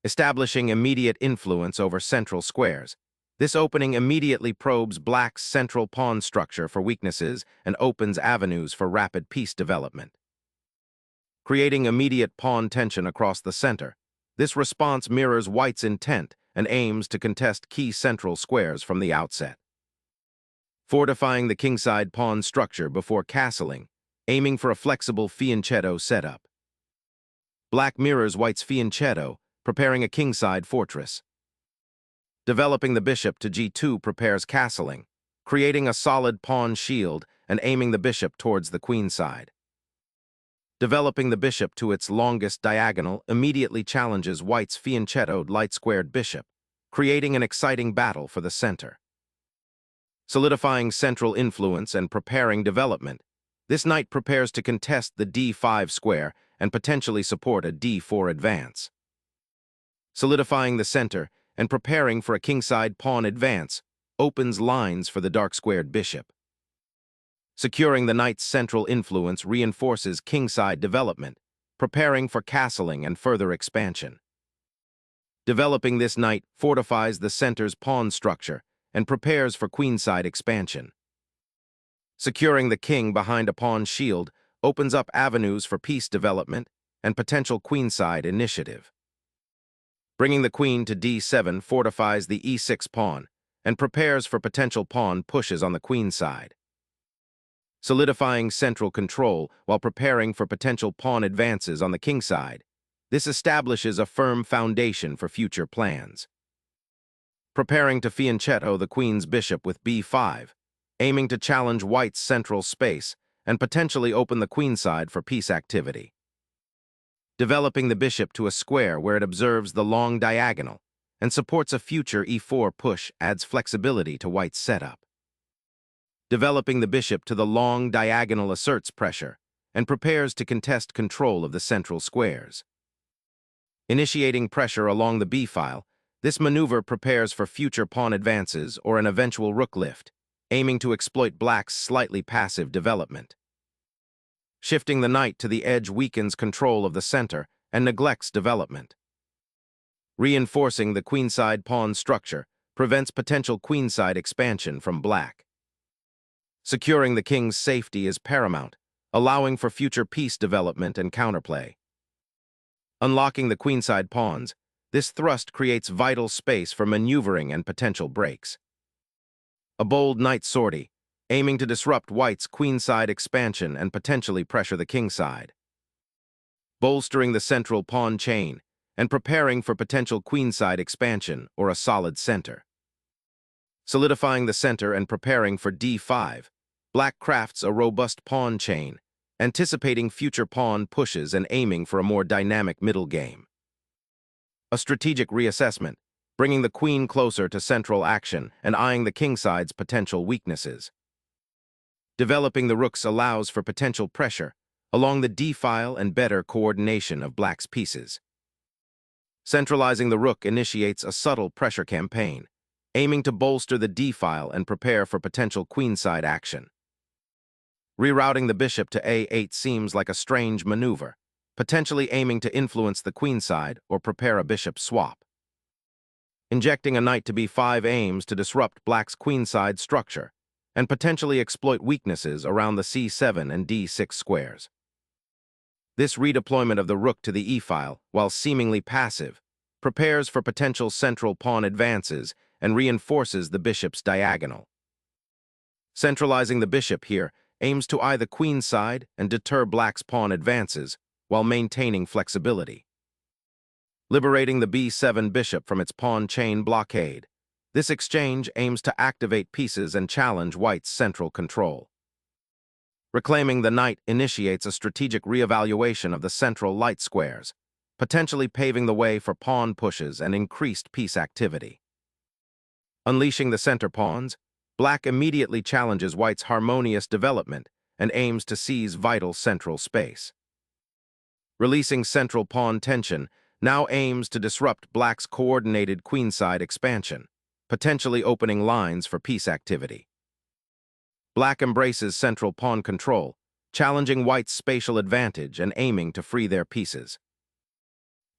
establishing immediate influence over central squares. This opening immediately probes Black's central pawn structure for weaknesses and opens avenues for rapid piece development. Creating immediate pawn tension across the center, this response mirrors White's intent and aims to contest key central squares from the outset. Fortifying the kingside pawn structure before castling, aiming for a flexible fianchetto setup. Black mirrors White's fianchetto, preparing a kingside fortress. Developing the bishop to g2 prepares castling, creating a solid pawn shield and aiming the bishop towards the queenside. Developing the bishop to its longest diagonal immediately challenges White's fianchettoed light-squared bishop, creating an exciting battle for the center. Solidifying central influence and preparing development, this knight prepares to contest the d5 square and potentially support a d4 advance. Solidifying the center and preparing for a kingside pawn advance opens lines for the dark-squared bishop. Securing the knight's central influence reinforces kingside development, preparing for castling and further expansion. Developing this knight fortifies the center's pawn structure and prepares for queenside expansion. Securing the king behind a pawn shield opens up avenues for piece development and potential queenside initiative. Bringing the queen to d7 fortifies the e6 pawn and prepares for potential pawn pushes on the queenside. Solidifying central control while preparing for potential pawn advances on the kingside, this establishes a firm foundation for future plans. Preparing to fianchetto the queen's bishop with b5, aiming to challenge White's central space and potentially open the queenside for piece activity. Developing the bishop to a square where it observes the long diagonal and supports a future e4 push adds flexibility to White's setup. Developing the bishop to the long diagonal asserts pressure and prepares to contest control of the central squares. Initiating pressure along the b-file, this maneuver prepares for future pawn advances or an eventual rook lift, aiming to exploit Black's slightly passive development. Shifting the knight to the edge weakens control of the center and neglects development. Reinforcing the queenside pawn structure prevents potential queenside expansion from Black. Securing the king's safety is paramount, allowing for future piece development and counterplay. Unlocking the queenside pawns, this thrust creates vital space for maneuvering and potential breaks. A bold knight sortie, aiming to disrupt White's queenside expansion and potentially pressure the kingside. Bolstering the central pawn chain and preparing for potential queenside expansion or a solid center. Solidifying the center and preparing for d5, Black crafts a robust pawn chain, anticipating future pawn pushes and aiming for a more dynamic middle game. A strategic reassessment, bringing the queen closer to central action and eyeing the kingside's potential weaknesses. Developing the rooks allows for potential pressure along the d-file and better coordination of Black's pieces. Centralizing the rook initiates a subtle pressure campaign, aiming to bolster the d-file and prepare for potential queenside action. Rerouting the bishop to a8 seems like a strange maneuver, potentially aiming to influence the queenside or prepare a bishop swap. Injecting a knight to b5 aims to disrupt Black's queenside structure and potentially exploit weaknesses around the c7 and d6 squares. This redeployment of the rook to the e-file, while seemingly passive, prepares for potential central pawn advances and reinforces the bishop's diagonal. Centralizing the bishop here aims to eye the queenside and deter Black's pawn advances while maintaining flexibility. Liberating the b7 bishop from its pawn chain blockade, this exchange aims to activate pieces and challenge White's central control. Reclaiming the knight initiates a strategic reevaluation of the central light squares, potentially paving the way for pawn pushes and increased piece activity. Unleashing the center pawns, Black immediately challenges White's harmonious development and aims to seize vital central space. Releasing central pawn tension now aims to disrupt Black's coordinated queenside expansion, potentially opening lines for piece activity. Black embraces central pawn control, challenging White's spatial advantage and aiming to free their pieces.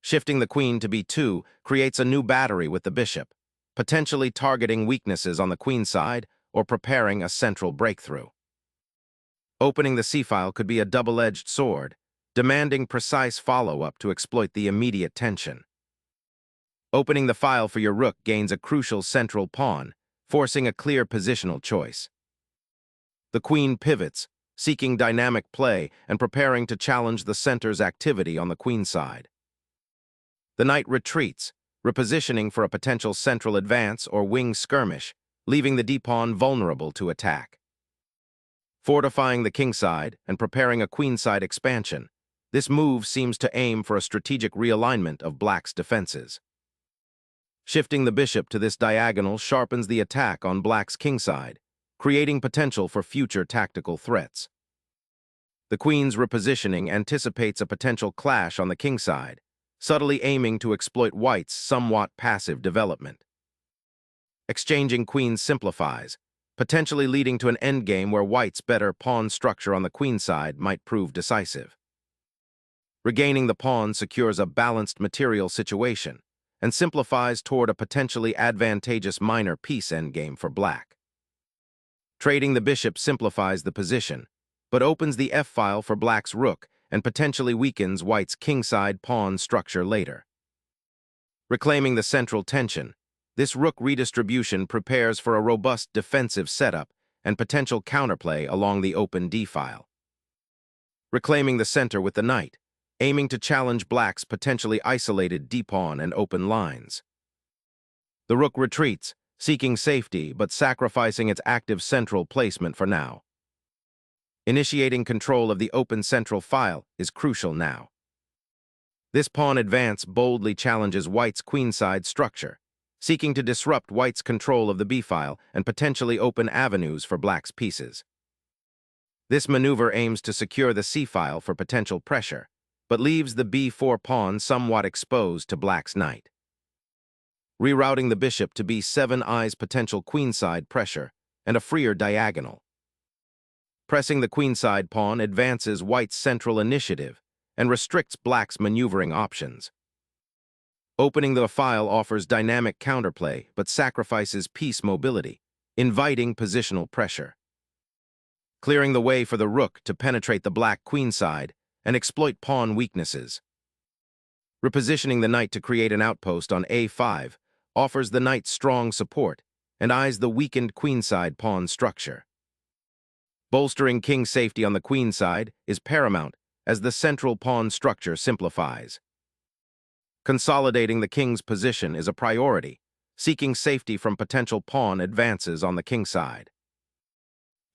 Shifting the queen to b2 creates a new battery with the bishop, potentially targeting weaknesses on the queen side or preparing a central breakthrough. Opening the c-file could be a double-edged sword, demanding precise follow-up to exploit the immediate tension. Opening the file for your rook gains a crucial central pawn, forcing a clear positional choice. The queen pivots, seeking dynamic play and preparing to challenge the center's activity on the queen side. The knight retreats, repositioning for a potential central advance or wing skirmish, leaving the d-pawn vulnerable to attack. Fortifying the king side and preparing a queenside expansion, this move seems to aim for a strategic realignment of black's defenses. Shifting the bishop to this diagonal sharpens the attack on black's kingside, creating potential for future tactical threats. The queen's repositioning anticipates a potential clash on the kingside, subtly aiming to exploit white's somewhat passive development. Exchanging queens simplifies, potentially leading to an endgame where white's better pawn structure on the queen side might prove decisive. Regaining the pawn secures a balanced material situation and simplifies toward a potentially advantageous minor piece endgame for black. Trading the bishop simplifies the position, but opens the f-file for black's rook and potentially weakens white's kingside pawn structure later. Reclaiming the central tension, this rook redistribution prepares for a robust defensive setup and potential counterplay along the open d-file. Reclaiming the center with the knight, aiming to challenge black's potentially isolated d-pawn and open lines. The rook retreats, seeking safety but sacrificing its active central placement for now. Initiating control of the open central file is crucial now. This pawn advance boldly challenges white's queenside structure, seeking to disrupt white's control of the b-file and potentially open avenues for black's pieces. This maneuver aims to secure the c-file for potential pressure, but leaves the b4 pawn somewhat exposed to black's knight. Rerouting the bishop to b7 eyes potential queenside pressure and a freer diagonal. Pressing the queenside pawn advances white's central initiative and restricts black's maneuvering options. Opening the file offers dynamic counterplay but sacrifices piece mobility, inviting positional pressure. Clearing the way for the rook to penetrate the black queenside and exploit pawn weaknesses. Repositioning the knight to create an outpost on a5 offers the knight strong support and eyes the weakened queenside pawn structure. Bolstering king safety on the queenside is paramount as the central pawn structure simplifies. Consolidating the king's position is a priority, seeking safety from potential pawn advances on the king side.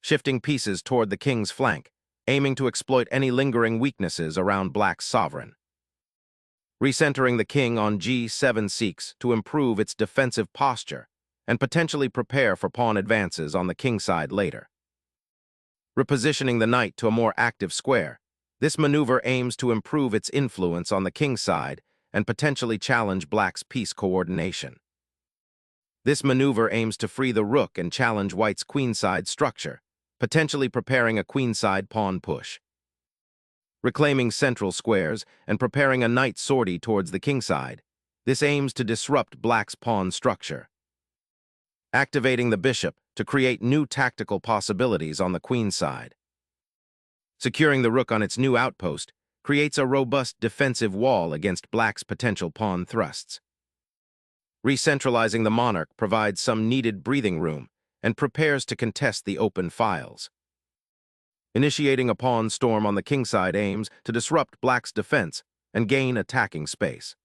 Shifting pieces toward the king's flank, aiming to exploit any lingering weaknesses around black's sovereign. Recentering the king on g7 seeks to improve its defensive posture and potentially prepare for pawn advances on the king side later. Repositioning the knight to a more active square, this maneuver aims to improve its influence on the king side and potentially challenge black's piece coordination. This maneuver aims to free the rook and challenge white's queenside structure, potentially preparing a queenside pawn push. Reclaiming central squares and preparing a knight sortie towards the kingside, this aims to disrupt black's pawn structure. Activating the bishop to create new tactical possibilities on the queen side. Securing the rook on its new outpost creates a robust defensive wall against black's potential pawn thrusts. Recentralizing the monarch provides some needed breathing room and prepares to contest the open files. Initiating a pawn storm on the kingside aims to disrupt black's defense and gain attacking space.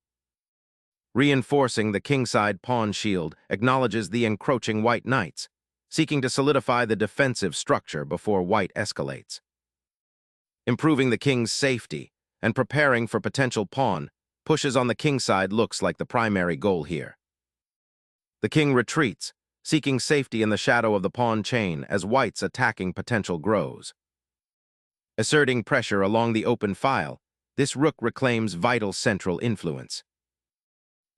Reinforcing the kingside pawn shield acknowledges the encroaching white knights, seeking to solidify the defensive structure before white escalates. Improving the king's safety and preparing for potential pawn pushes on the kingside looks like the primary goal here. The king retreats, seeking safety in the shadow of the pawn chain as white's attacking potential grows. Asserting pressure along the open file, this rook reclaims vital central influence.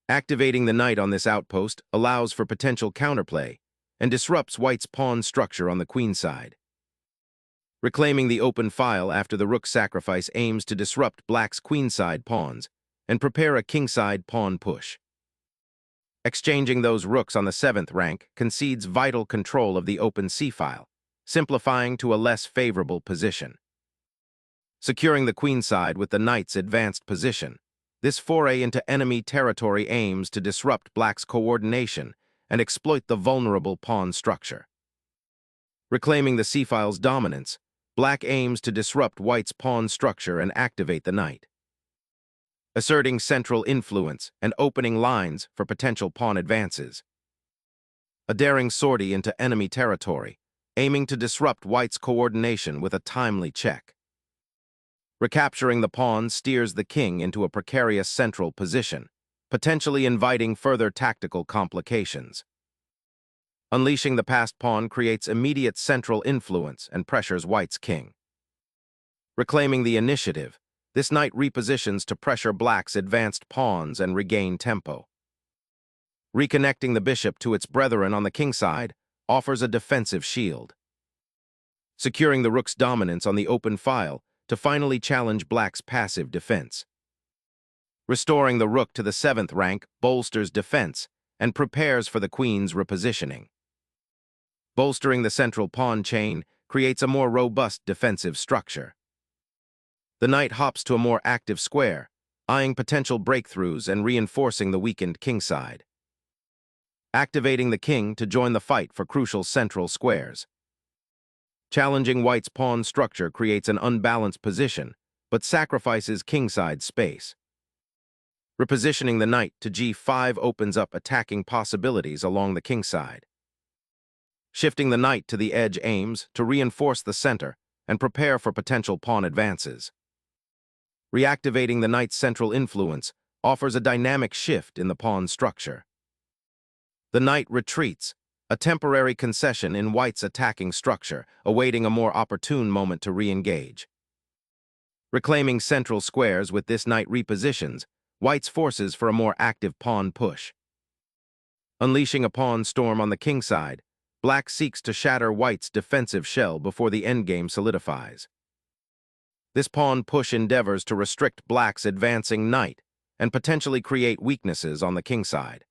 Activating the knight on this outpost allows for potential counterplay and disrupts white's pawn structure on the queen side. Reclaiming the open file after the rook sacrifice aims to disrupt black's queenside pawns and prepare a kingside pawn push. Exchanging those rooks on the 7th rank concedes vital control of the open c-file, simplifying to a less favorable position. Securing the queenside with the knight's advanced position, this foray into enemy territory aims to disrupt black's coordination and exploit the vulnerable pawn structure. Reclaiming the c-file's dominance, black aims to disrupt white's pawn structure and activate the knight. Asserting central influence and opening lines for potential pawn advances. A daring sortie into enemy territory, aiming to disrupt white's coordination with a timely check. Recapturing the pawn steers the king into a precarious central position, potentially inviting further tactical complications. Unleashing the passed pawn creates immediate central influence and pressures white's king. Reclaiming the initiative, this knight repositions to pressure black's advanced pawns and regain tempo. Reconnecting the bishop to its brethren on the kingside offers a defensive shield. Securing the rook's dominance on the open file to finally challenge black's passive defense. Restoring the rook to the 7th rank bolsters defense and prepares for the queen's repositioning. Bolstering the central pawn chain creates a more robust defensive structure. The knight hops to a more active square, eyeing potential breakthroughs and reinforcing the weakened kingside. Activating the king to join the fight for crucial central squares. Challenging white's pawn structure creates an unbalanced position, but sacrifices kingside space. Repositioning the knight to g5 opens up attacking possibilities along the kingside. Shifting the knight to the edge aims to reinforce the center and prepare for potential pawn advances. Reactivating the knight's central influence offers a dynamic shift in the pawn structure. The knight retreats, a temporary concession in white's attacking structure, awaiting a more opportune moment to re-engage. Reclaiming central squares with this knight repositions white's forces for a more active pawn push. Unleashing a pawn storm on the kingside, black seeks to shatter white's defensive shell before the endgame solidifies. This pawn push endeavors to restrict black's advancing knight and potentially create weaknesses on the kingside.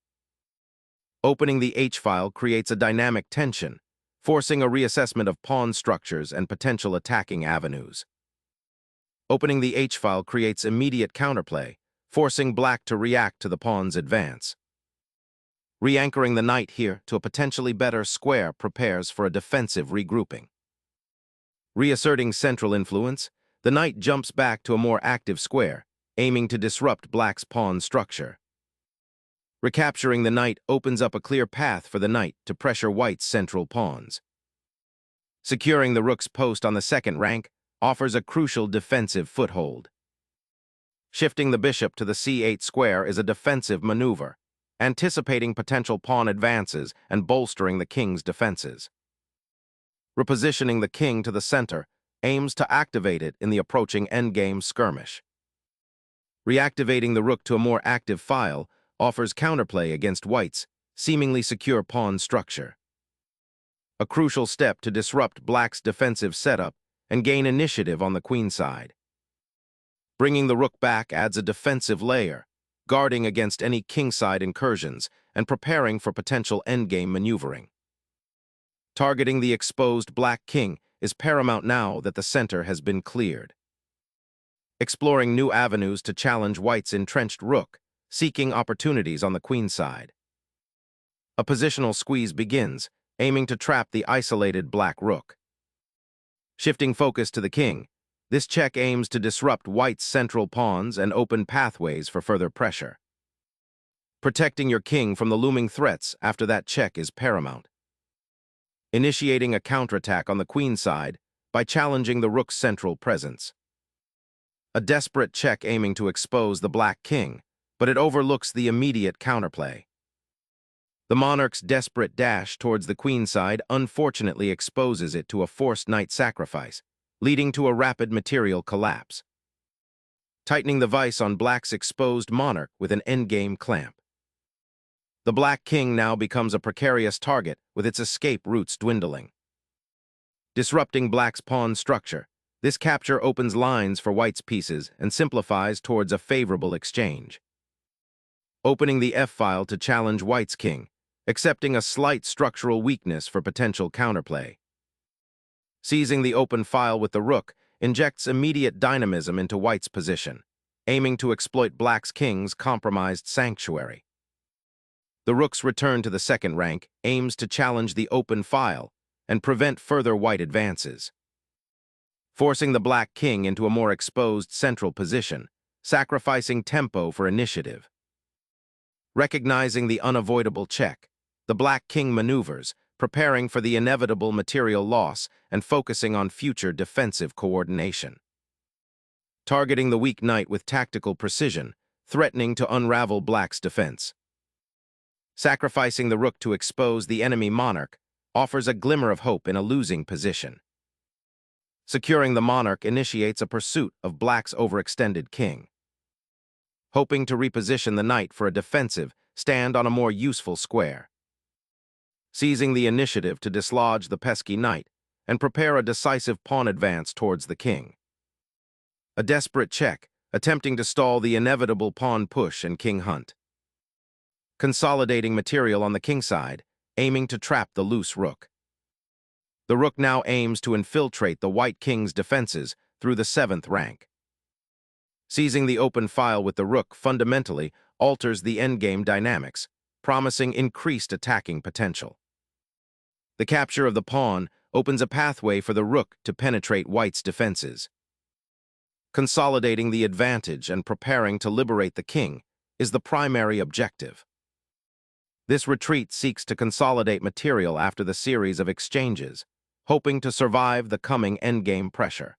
Opening the h-file creates a dynamic tension, forcing a reassessment of pawn structures and potential attacking avenues. Opening the h-file creates immediate counterplay, forcing black to react to the pawn's advance. Re-anchoring the knight here to a potentially better square prepares for a defensive regrouping. Reasserting central influence, the knight jumps back to a more active square, aiming to disrupt black's pawn structure. Recapturing the knight opens up a clear path for the knight to pressure white's central pawns. Securing the rook's post on the 2nd rank offers a crucial defensive foothold. Shifting the bishop to the c8 square is a defensive maneuver, anticipating potential pawn advances and bolstering the king's defenses. Repositioning the king to the center aims to activate it in the approaching endgame skirmish. Reactivating the rook to a more active file offers counterplay against white's seemingly secure pawn structure. A crucial step to disrupt black's defensive setup and gain initiative on the queenside. Bringing the rook back adds a defensive layer, guarding against any kingside incursions and preparing for potential endgame maneuvering. Targeting the exposed black king is paramount now that the center has been cleared. Exploring new avenues to challenge white's entrenched rook, seeking opportunities on the queenside. A positional squeeze begins, aiming to trap the isolated black rook. Shifting focus to the king, this check aims to disrupt white's central pawns and open pathways for further pressure. Protecting your king from the looming threats after that check is paramount. Initiating a counterattack on the queenside by challenging the rook's central presence. A desperate check aiming to expose the black king, but it overlooks the immediate counterplay. The monarch's desperate dash towards the queenside unfortunately exposes it to a forced knight sacrifice, leading to a rapid material collapse. Tightening the vice on black's exposed monarch with an endgame clamp. The black king now becomes a precarious target with its escape routes dwindling. Disrupting black's pawn structure, This capture opens lines for white's pieces and simplifies towards a favorable exchange. Opening the F-file to challenge white's king, accepting a slight structural weakness for potential counterplay. Seizing the open file with the rook injects immediate dynamism into white's position, aiming to exploit black's king's compromised sanctuary. The rook's return to the second rank aims to challenge the open file and prevent further white advances. Forcing the black king into a more exposed central position, sacrificing tempo for initiative. Recognizing the unavoidable check, the black king maneuvers, preparing for the inevitable material loss and focusing on future defensive coordination. Targeting the weak knight with tactical precision, threatening to unravel black's defense. Sacrificing the rook to expose the enemy monarch offers a glimmer of hope in a losing position. Securing the monarch initiates a pursuit of black's overextended king. Hoping to reposition the knight for a defensive stand on a more useful square. Seizing the initiative to dislodge the pesky knight and prepare a decisive pawn advance towards the king. A desperate check, attempting to stall the inevitable pawn push and king hunt. Consolidating material on the king side, aiming to trap the loose rook. The rook now aims to infiltrate the white king's defenses through the 7th rank. Seizing the open file with the rook fundamentally alters the endgame dynamics, promising increased attacking potential. The capture of the pawn opens a pathway for the rook to penetrate white's defenses. Consolidating the advantage and preparing to liberate the king is the primary objective. This retreat seeks to consolidate material after the series of exchanges, hoping to survive the coming endgame pressure.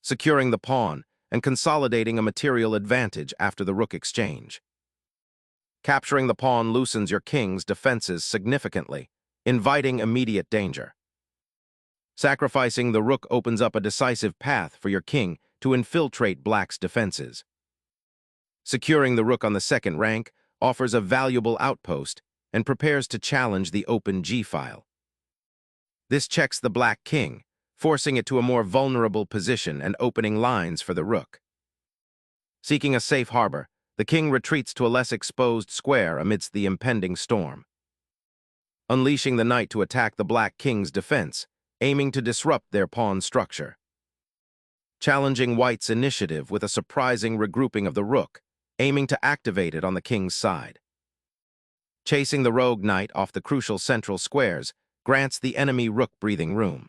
Securing the pawn and consolidating a material advantage after the rook exchange. Capturing the pawn loosens your king's defenses significantly, inviting immediate danger. Sacrificing the rook opens up a decisive path for your king to infiltrate black's defenses. Securing the rook on the 2nd rank offers a valuable outpost and prepares to challenge the open g-file. This checks the black king, forcing it to a more vulnerable position and opening lines for the rook. Seeking a safe harbor, the king retreats to a less exposed square amidst the impending storm. Unleashing the knight to attack the black king's defense, aiming to disrupt their pawn structure. Challenging white's initiative with a surprising regrouping of the rook, aiming to activate it on the king's side. Chasing the rogue knight off the crucial central squares grants the enemy rook breathing room.